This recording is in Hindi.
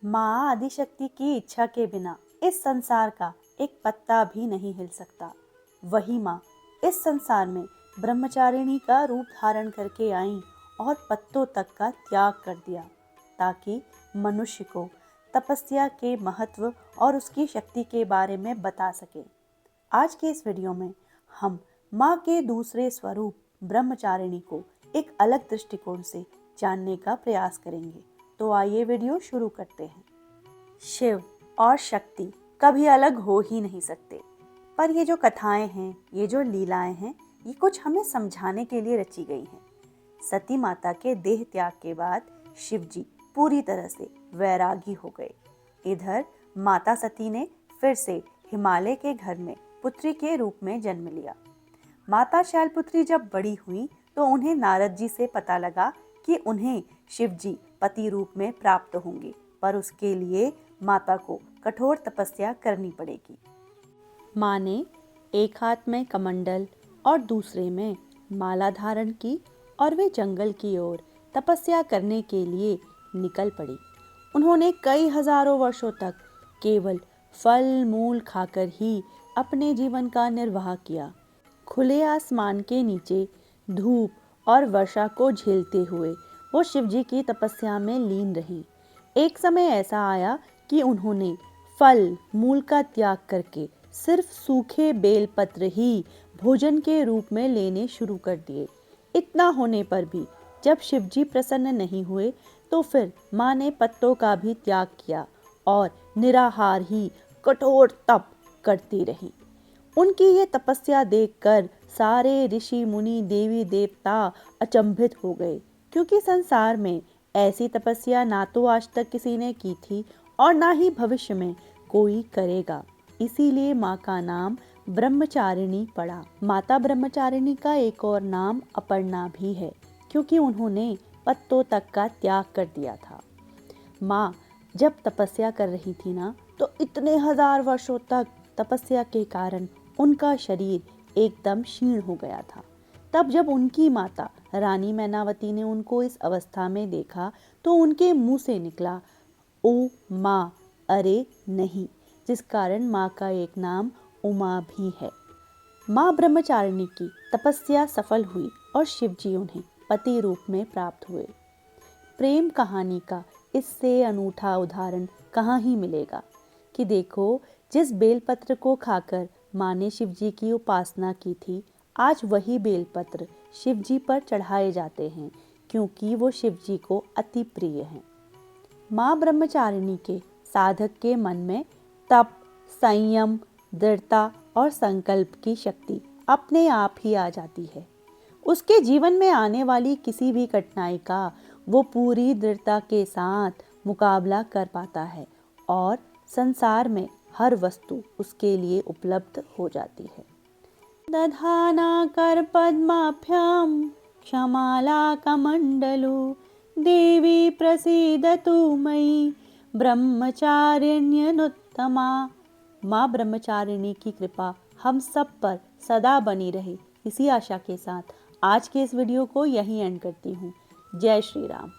माँ आदिशक्ति की इच्छा के बिना इस संसार का एक पत्ता भी नहीं हिल सकता। वही माँ इस संसार में ब्रह्मचारिणी का रूप धारण करके आईं और पत्तों तक का त्याग कर दिया ताकि मनुष्य को तपस्या के महत्व और उसकी शक्ति के बारे में बता सके। आज के इस वीडियो में हम माँ के दूसरे स्वरूप ब्रह्मचारिणी को एक अलग दृष्टिकोण से जानने का प्रयास करेंगे। तो आइए वीडियो शुरू करते हैं। शिव और शक्ति कभी अलग हो ही नहीं सकते, पर ये जो कथाएं हैं, ये जो लीलाएं हैं, ये कुछ हमें समझाने के लिए रची गई हैं। सती माता के देह त्याग के बाद शिव जी पूरी तरह से वैरागी हो गए। इधर माता सती ने फिर से हिमालय के घर में पुत्री के रूप में जन्म लिया। माता शैलपुत्री जब बड़ी हुई तो उन्हें नारद जी से पता लगा कि उन्हें शिव जी पति रूप में प्राप्त होंगे, पर उसके लिए माता को कठोर तपस्या करनी पड़ेगी। माँ ने एक हाथ में कमंडल और दूसरे में माला धारण की और वे जंगल की ओर तपस्या करने के लिए निकल पड़ी। उन्होंने कई हजारों वर्षों तक केवल फल मूल खाकर ही अपने जीवन का निर्वाह किया। खुले आसमान के नीचे धूप और वर्षा को झेलते हुए वो शिवजी की तपस्या में लीन रही। एक समय ऐसा आया कि उन्होंने फल मूल का त्याग करके सिर्फ सूखे बेलपत्र ही भोजन के रूप में लेने शुरू कर दिए। इतना होने पर भी जब शिवजी प्रसन्न नहीं हुए तो फिर माँ ने पत्तों का भी त्याग किया और निराहार ही कठोर तप करती रही। उनकी ये तपस्या देखकर सारे ऋषि मुनि देवी देवता अचंभित हो गए, क्योंकि संसार में ऐसी तपस्या ना तो आज तक किसी ने की थी और ना ही भविष्य में कोई करेगा। इसीलिए माँ का नाम ब्रह्मचारिणी पड़ा। माता ब्रह्मचारिणी का एक और नाम अपर्णा भी है, क्योंकि उन्होंने पत्तों तक का त्याग कर दिया था। माँ जब तपस्या कर रही थी ना, तो इतने हजार वर्षों तक तपस्या के कारण उनका शरीर एकदम क्षीण हो गया था। तब जब उनकी माता रानी मैनावती ने उनको इस अवस्था में देखा तो उनके मुंह से निकला, ओ माँ, अरे नहीं, जिस कारण माँ का एक नाम उमा भी है। माँ ब्रह्मचारिणी की तपस्या सफल हुई और शिवजी उन्हें पति रूप में प्राप्त हुए। प्रेम कहानी का इससे अनूठा उदाहरण कहाँ ही मिलेगा कि देखो, जिस बेलपत्र को खाकर माँ ने शिवजी की उपासना की थी, आज वही बेलपत्र शिवजी पर चढ़ाए जाते हैं, क्योंकि वो शिवजी को अति प्रिय हैं। माँ ब्रह्मचारिणी के साधक के मन में तप, संयम, दृढ़ता और संकल्प की शक्ति अपने आप ही आ जाती है। उसके जीवन में आने वाली किसी भी कठिनाई का वो पूरी दृढ़ता के साथ मुकाबला कर पाता है और संसार में हर वस्तु उसके लिए उपलब्ध हो जाती है। दधाना कर पद्माभ्याम क्षमाला कमंडलु देवी प्रसीदतु मयि ब्रह्मचारिण्यनुत्तमा। माँ ब्रह्मचारिणी की कृपा हम सब पर सदा बनी रहे, इसी आशा के साथ आज के इस वीडियो को यहीं एंड करती हूँ। जय श्री राम।